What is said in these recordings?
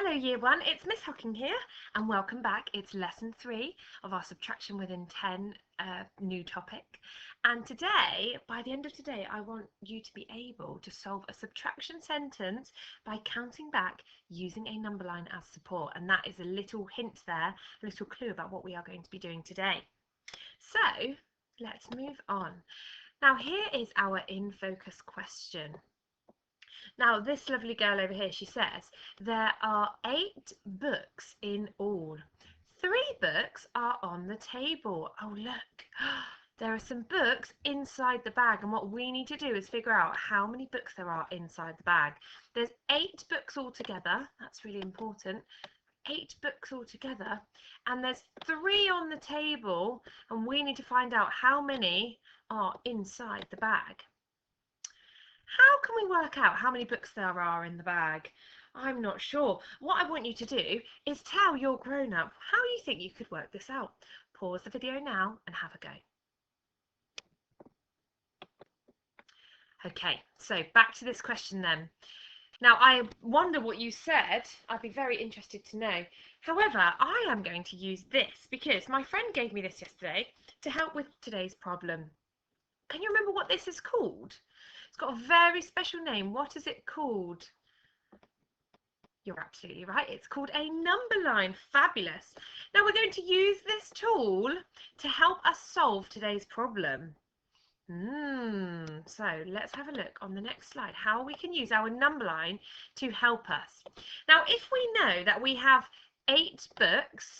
Hello Year 1, it's Miss Hocking here and welcome back. It's lesson 3 of our Subtraction within 10 new topic, and today, by the end of today, I want you to be able to solve a subtraction sentence by counting back using a number line as support, and that is a little hint there, a little clue about what we are going to be doing today. So let's move on. Now here is our in focus question. Now, this lovely girl over here, she says, there are 8 books in all. 3 books are on the table. Oh, look, there are some books inside the bag. And what we need to do is figure out how many books there are inside the bag. There's 8 books altogether. That's really important. 8 books altogether. And there's 3 on the table. And we need to find out how many are inside the bag. How can we work out how many books there are in the bag? I'm not sure. What I want you to do is tell your grown-up how you think you could work this out. Pause the video now and have a go. Okay, so back to this question then. Now, I wonder what you said. I'd be very interested to know. However, I am going to use this because my friend gave me this yesterday to help with today's problem. Can you remember what this is called? It's got a very special name. What is it called? You're absolutely right. It's called a number line. Fabulous. Now we're going to use this tool to help us solve today's problem. So let's have a look on the next slide how we can use our number line to help us. Now, if we know that we have 8 books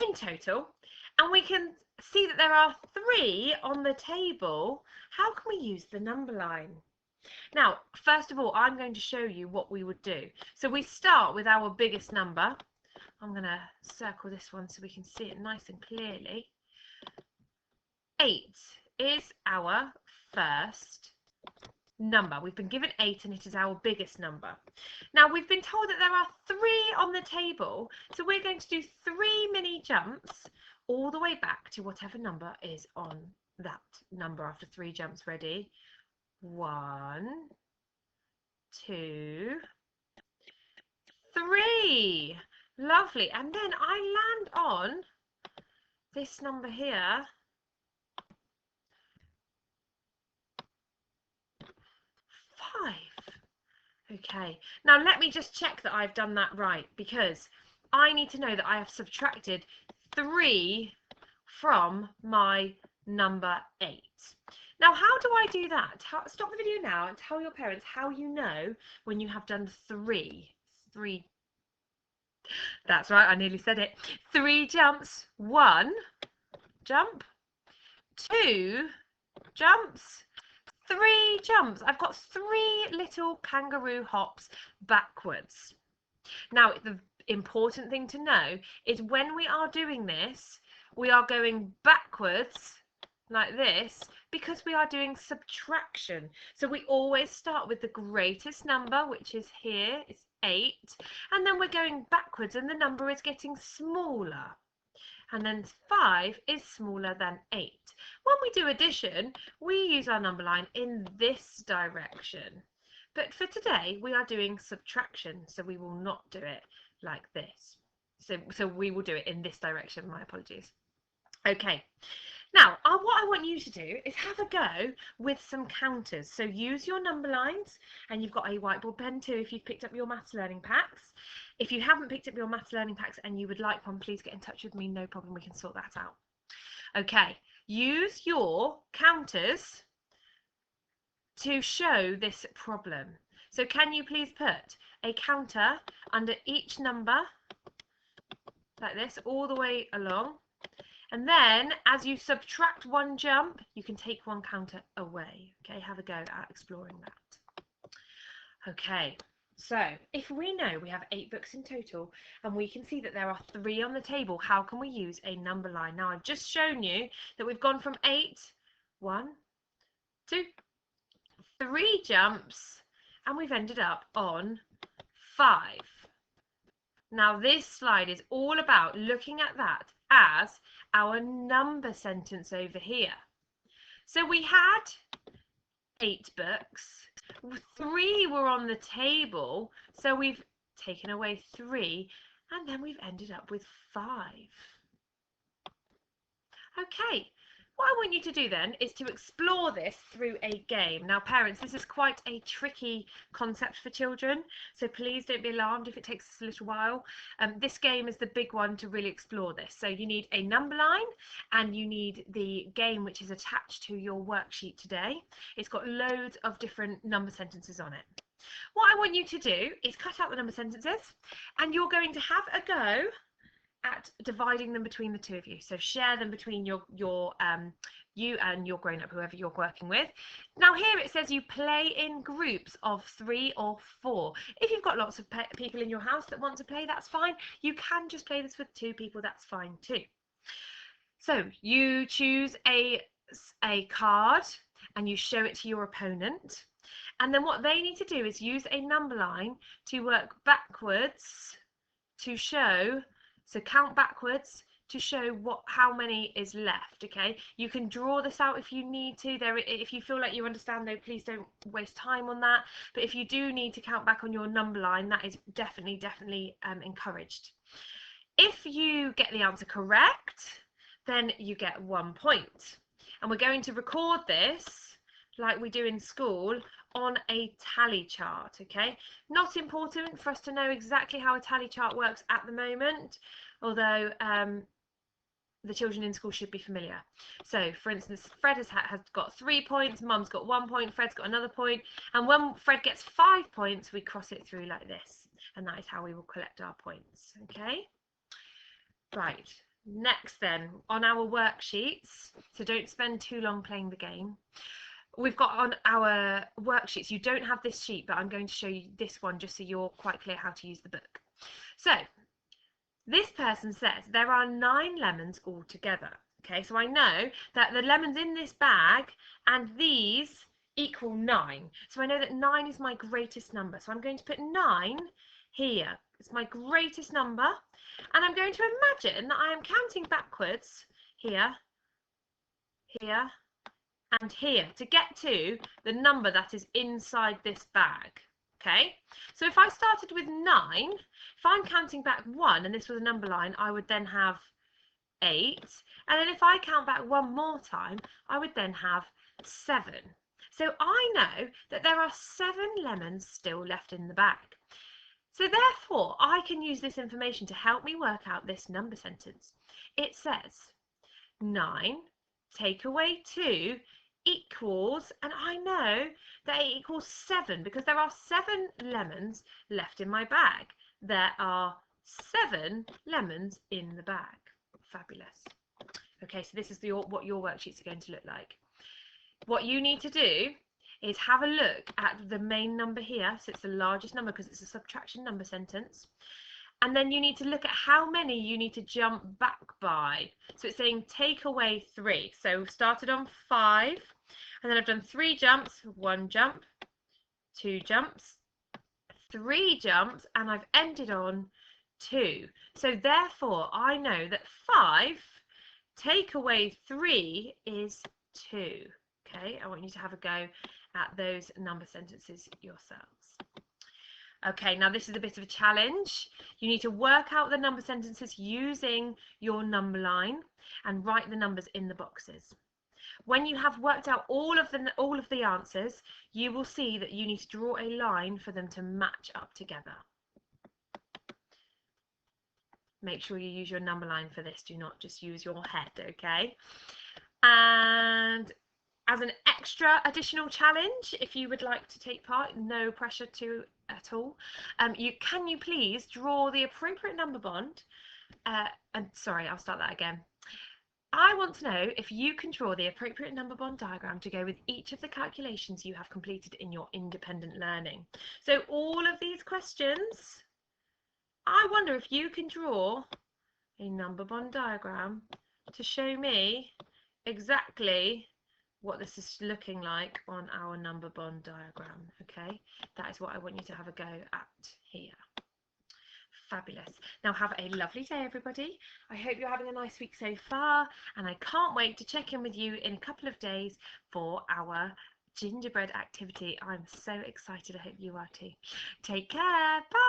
in total, and we can see that there are 3 on the table, how can we use the number line? Now, first of all, I'm going to show you what we would do. So we start with our biggest number. I'm going to circle this one so we can see it nice and clearly. 8 is our first number. We've been given 8 and it is our biggest number. Now we've been told that there are 3 on the table, so we're going to do 3 mini jumps all the way back to whatever number is on that number after 3 jumps. Ready? 1, 2, 3. Lovely. And then I land on this number here. 5. Okay, now let me just check that I've done that right, because I need to know that I have subtracted 3 from my number 8. Now, how do I do that? Stop the video now and tell your parents how you know when you have done 3. That's right, I nearly said it. 3 jumps. 1 jump. 2 jumps. 3 jumps. I've got 3 little kangaroo hops backwards. Now, the important thing to know is when we are doing this, we are going backwards like this because we are doing subtraction. So we always start with the greatest number, which is here, it's 8, and then we're going backwards and the number is getting smaller. And then 5 is smaller than 8. When we do addition, we use our number line in this direction. But for today, we are doing subtraction, so we will not do it like this. So we will do it in this direction. My apologies. Okay. Now, what I want you to do is have a go with some counters. So use your number lines, and you've got a whiteboard pen too if you've picked up your maths learning packs. If you haven't picked up your maths learning packs and you would like one, please get in touch with me. No problem, we can sort that out. Okay, use your counters to show this problem. So can you please put a counter under each number like this all the way along? And then as you subtract 1 jump, you can take 1 counter away. Okay, have a go at exploring that. Okay, so if we know we have 8 books in total and we can see that there are 3 on the table, how can we use a number line? Now, I've just shown you that we've gone from 8, 1, 2, 3 jumps, and we've ended up on 5. Now, this slide is all about looking at that as our number sentence over here. So we had 8 books, 3 were on the table, so we've taken away 3, and then we've ended up with 5. Okay, what I want you to do then is to explore this through a game. Now parents, this is quite a tricky concept for children, so please don't be alarmed if it takes us a little while. This game is the big one to really explore this. So you need a number line and you need the game which is attached to your worksheet today. It's got loads of different number sentences on it. What I want you to do is cut out the number sentences and you're going to have a go at dividing them between the two of you. So share them between you and your grown-up, whoever you're working with. Now here it says you play in groups of 3 or 4. If you've got lots of people in your house that want to play, that's fine. You can just play this with 2 people, that's fine too. So you choose a card and you show it to your opponent. And then what they need to do is use a number line to work backwards to show, so count backwards to show how many is left. Okay, you can draw this out if you need to. If you feel like you understand, though, please don't waste time on that. But if you do need to count back on your number line, that is definitely encouraged. If you get the answer correct, then you get 1 point. And we're going to record this like we do in school on a tally chart. Okay, not important for us to know exactly how a tally chart works at the moment, although the children in school should be familiar. So for instance, Fred has got 3 points, Mum's got 1 point, Fred's got another point, and when Fred gets 5 points, we cross it through like this, and that is how we will collect our points. Okay, right, next then on our worksheets, so don't spend too long playing the game. We've got on our worksheets, you don't have this sheet, but I'm going to show you this one just so you're quite clear how to use the book. So this person says there are 9 lemons altogether. Okay, so I know that the lemons in this bag and these equal 9. So I know that 9 is my greatest number. So I'm going to put 9 here. It's my greatest number. And I'm going to imagine that I am counting backwards here, here, and here to get to the number that is inside this bag. Okay, so if I started with 9, if I'm counting back 1 and this was a number line, I would then have 8, and then if I count back 1 more time, I would then have 7. So I know that there are 7 lemons still left in the bag. So therefore I can use this information to help me work out this number sentence. It says 9 take away 2 equals, and I know that it equals 7 because there are 7 lemons left in my bag. There are 7 lemons in the bag. Fabulous. Okay, so this is what your worksheets are going to look like. What you need to do is have a look at the main number here, so it's the largest number because it's a subtraction number sentence. And then you need to look at how many you need to jump back by. So it's saying take away 3. So we've started on 5, and then I've done 3 jumps, 1 jump, 2 jumps, 3 jumps, and I've ended on 2. So therefore I know that 5 take away 3 is 2. Okay, I want you to have a go at those number sentences yourselves. Okay, now this is a bit of a challenge. You need to work out the number sentences using your number line and write the numbers in the boxes. When you have worked out all of the answers, you will see that you need to draw a line for them to match up together. Make sure you use your number line for this. Do not just use your head, okay? And as an extra additional challenge, if you would like to take part, no pressure to at all, can you please draw the appropriate number bond, and sorry, I'll start that again. I want to know if you can draw the appropriate number bond diagram to go with each of the calculations you have completed in your independent learning. So all of these questions, I wonder if you can draw a number bond diagram to show me exactly what this is looking like on our number bond diagram. Okay, that is what I want you to have a go at here. Fabulous. Now have a lovely day, everybody. I hope you're having a nice week so far, and I can't wait to check in with you in a couple of days for our gingerbread activity. I'm so excited. I hope you are too. Take care. Bye.